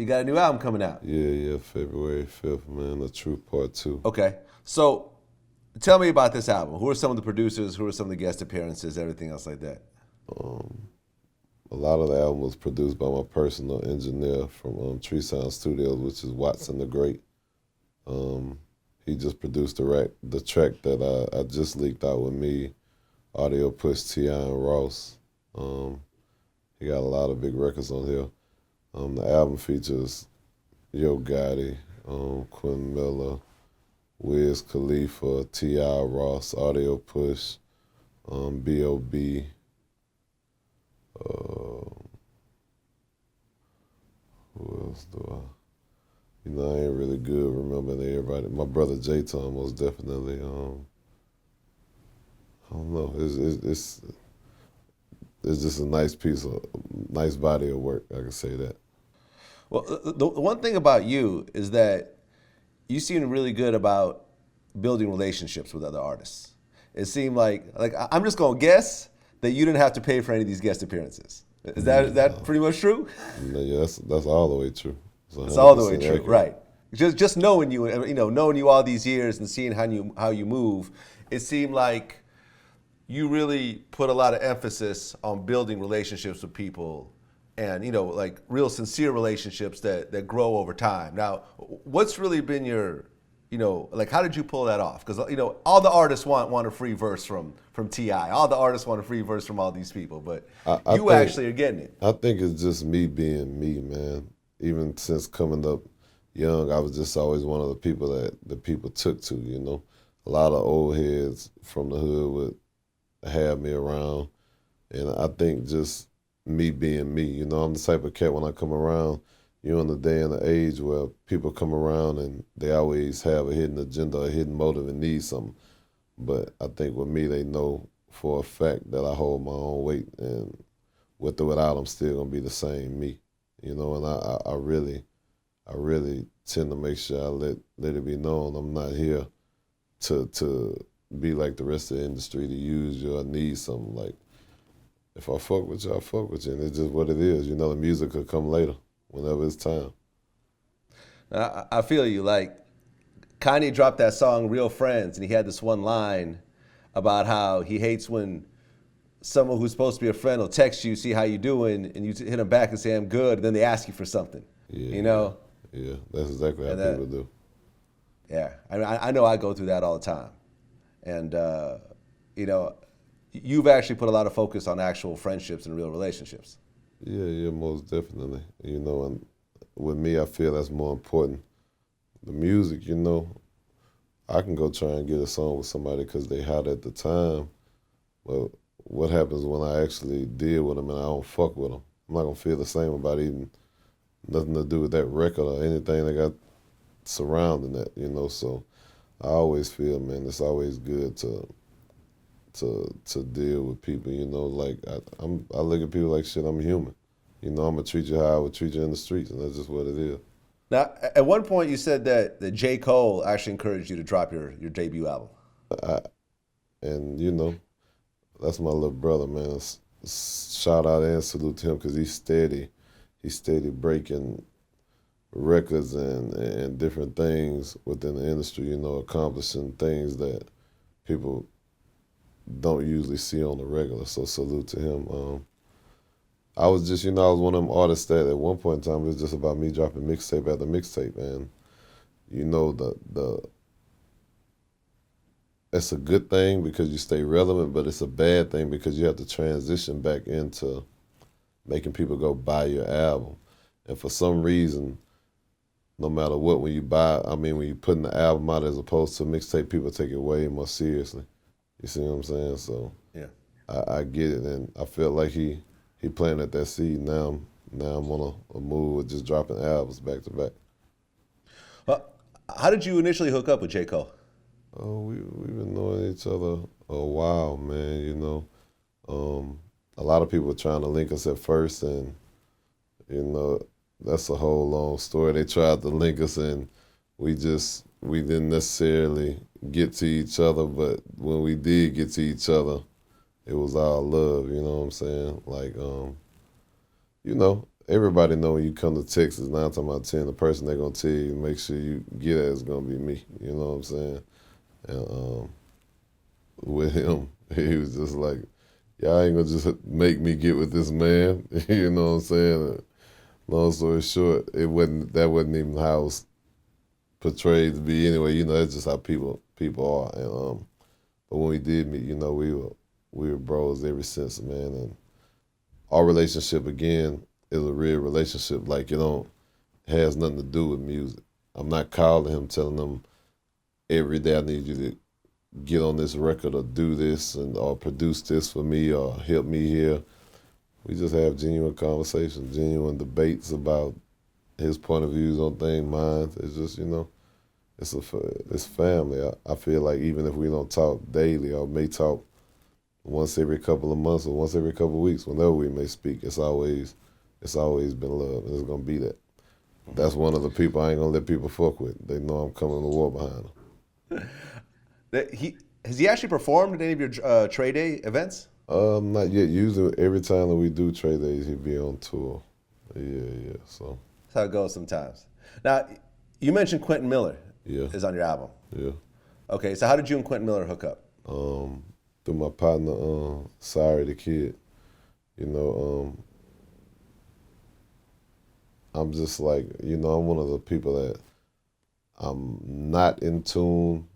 You got a new album coming out. Yeah, February 5th, man. The Truth Part 2. Okay. So tell me about this album. Who are some of the producers? Who are some of the guest appearances? Everything else like that. A lot of the album was produced by my personal engineer from Tree Sound Studios, which is Watson the Great. He just produced the track that I just leaked out with me, Audio Push, T.I. and Ross. He got a lot of big records on here. The album features Gotti, Quentin Miller, Wiz Khalifa, T.I. Ross, Audio Push, B.o.B. Who else do I? I ain't really good remembering everybody. My brother J.Tom most definitely. I don't know. It's just a nice body of work. I can say that. Well, the one thing about you is that you seem really good about building relationships with other artists. It seemed like I'm just gonna guess that you didn't have to pay for any of these guest appearances. Is that pretty much true? Yeah, that's all the way true. It's all the way true, accurate. Right? Just knowing you, knowing you all these years and seeing how you move, it seemed like you really put a lot of emphasis on building relationships with people, and like real sincere relationships that grow over time. Now, what's really been your how did you pull that off? Because all the artists want a free verse from T.I. All the artists want a free verse from all these people, but you actually are getting it. I think it's just me being me, man. Even since coming up young, I was just always one of the people that the people took to. A lot of old heads from the hood would have me around, and I think just me being me. I'm the type of cat when I come around. You're in the day and the age where people come around and they always have a hidden agenda, a hidden motive, and need something. But I think with me, they know for a fact that I hold my own weight, and with or without, I'm still gonna be the same me. And I really tend to make sure I let it be known I'm not here to be like the rest of the industry, to use you or need something. Like, if I fuck with you, I fuck with you, and it's just what it is. The music will come later, whenever it's time. I feel you. Like, Kanye dropped that song Real Friends, and he had this one line about how he hates when someone who's supposed to be a friend will text you, see how you doing, and you hit them back and say, I'm good, and then they ask you for something. Yeah, that's exactly how people do. Yeah, I know I go through that all the time. And, you've actually put a lot of focus on actual friendships and real relationships. Yeah, most definitely. And with me, I feel that's more important. The music, I can go try and get a song with somebody because they hot at the time, but what happens when I actually deal with them and I don't fuck with them? I'm not gonna feel the same about even nothing to do with that record or anything that got surrounding that, So I always feel, man, it's always good to deal with people, Like I look at people like shit. I'm human, I'm gonna treat you how I would treat you in the streets, and that's just what it is. Now, at one point, you said that J.Cole actually encouraged you to drop your debut album. And that's my little brother, man. Shout out and salute to him because he's steady breaking records and different things within the industry, accomplishing things that people don't usually see on the regular. So salute to him. I was just, I was one of them artists that at one point in time it was just about me dropping mixtape after mixtape, and it's a good thing because you stay relevant, but it's a bad thing because you have to transition back into making people go buy your album. And for some reason, no matter what, when you putting the album out as opposed to a mixtape, people take it way more seriously. You see what I'm saying? So yeah, I get it, and I feel like he planted that seed. Now I'm on a move with just dropping albums back to back. How did you initially hook up with J.Cole? Oh, we've been knowing each other a while, man. A lot of people were trying to link us at first, and that's a whole long story. They tried to link us, and we didn't necessarily get to each other. But when we did get to each other, it was all love. You know what I'm saying? Like, everybody know when you come to Texas, 9 times out of 10, the person they're gonna tell you, make sure you get at is gonna be me. You know what I'm saying? And with him, he was just like, y'all ain't gonna just make me get with this man. You know what I'm saying? Long story short, that wasn't even how it was portrayed to be anyway. You know, that's just how people are. And but when we did meet, you know, we were bros ever since, man. And our relationship again is a real relationship. Like, has nothing to do with music. I'm not calling him, telling him every day I need you to get on this record or do this or produce this for me or help me here. We just have genuine conversations, genuine debates about his point of views on things, mine. It's just, it's family. I feel like even if we don't talk daily or may talk once every couple of months or once every couple of weeks, whenever we may speak, it's always been love, and it's gonna be that. That's one of the people I ain't gonna let people fuck with. They know I'm coming to war behind them. Has he actually performed at any of your Trae Day events? Not yet. Usually every time that we do Trae Days, he'd be on tour. Yeah. So that's how it goes sometimes. Now, you mentioned Quentin Miller is on your album. Yeah. Okay, so how did you and Quentin Miller hook up? Through my partner, Sorry the Kid. I'm just like, I'm one of the people that I'm not in tune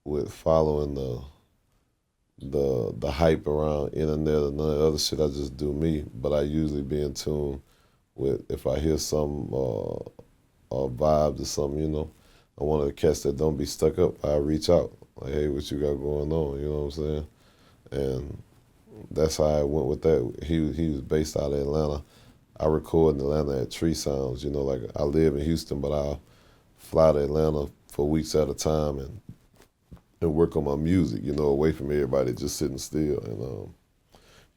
with following the hype around internet and none of the other shit. I just do me, but I usually be in tune with if I hear some or vibes or something, I want to catch that don't be stuck up. I reach out like, hey, what you got going on? You know what I'm saying? And that's how I went with that. He was based out of Atlanta. I record in Atlanta at Tree Sounds. Like I live in Houston, but I fly to Atlanta for weeks at a time and work on my music, away from everybody just sitting still. And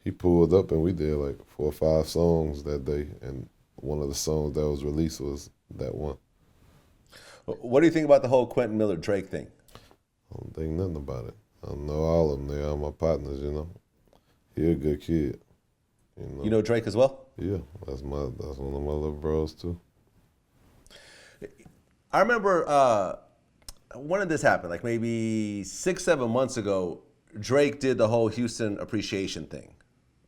he pulled up and we did like 4 or 5 songs that day. And one of the songs that was released was that one. What do you think about the whole Quentin Miller Drake thing? I don't think nothing about it. I know all of them. They are my partners, He a good kid. You know Drake as well? Yeah, that's one of my little bros too. I remember when did this happen? Like maybe 6-7 months ago, Drake did the whole Houston appreciation thing,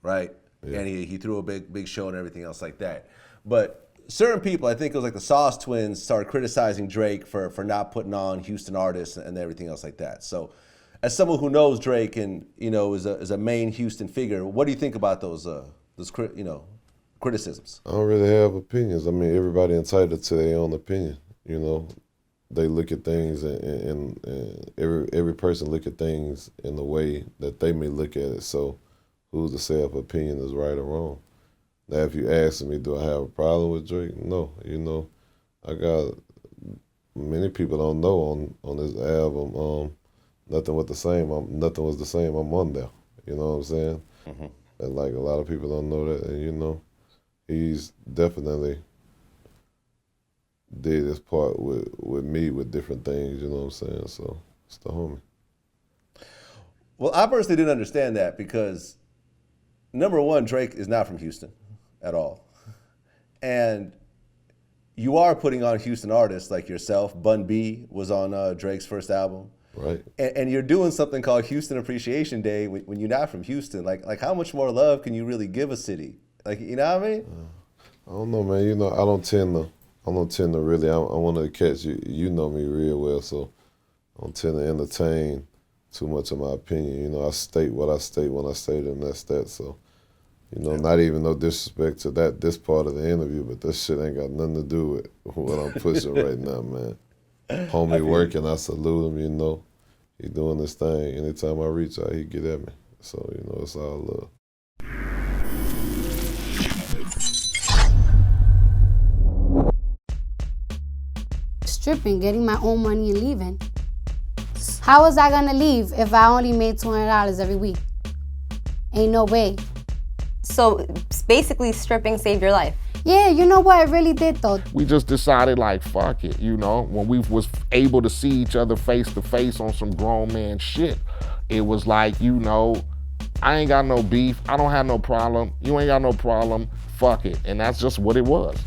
right? Yeah. And he threw a big show and everything else like that. But certain people, I think it was like the Sauce Twins, started criticizing Drake for not putting on Houston artists and everything else like that. So, as someone who knows Drake and is a main Houston figure, what do you think about those criticisms? I don't really have opinions. I mean, everybody entitled to their own opinion. They look at things and every person look at things in the way that they may look at it. So, who's to say if opinion is right or wrong? Now, if you ask me, do I have a problem with Drake? No. I got many people don't know on this album. Nothing was the same. Nothing was the same. I'm on there. You know what I'm saying? Mm-hmm. And like a lot of people don't know that. And he's definitely did his part with me with different things. You know what I'm saying? So it's the homie. Well, I personally didn't understand that because number one, Drake is not from Houston at all. And you are putting on Houston artists like yourself. Bun B was on Drake's first album. Right. And you're doing something called Houston Appreciation Day when you're not from Houston. Like how much more love can you really give a city? Like, you know what I mean? I don't know, man. I don't tend to really, I wanted to catch you. You know me real well, so I don't tend to entertain too much of my opinion. I state what I state when I state it, and that's that. So, not even no disrespect to this part of the interview, but this shit ain't got nothing to do with what I'm pushing right now, man. Homie working, I salute him, he doing this thing. Anytime I reach out, he get at me. So, it's all love. Stripping, getting my own money and leaving. How was I gonna leave if I only made $200 every week? Ain't no way. So basically stripping saved your life? Yeah, you know what? It really did though. We just decided like, fuck it, when we was able to see each other face to face on some grown man shit, it was like, I ain't got no beef. I don't have no problem. You ain't got no problem. Fuck it. And that's just what it was.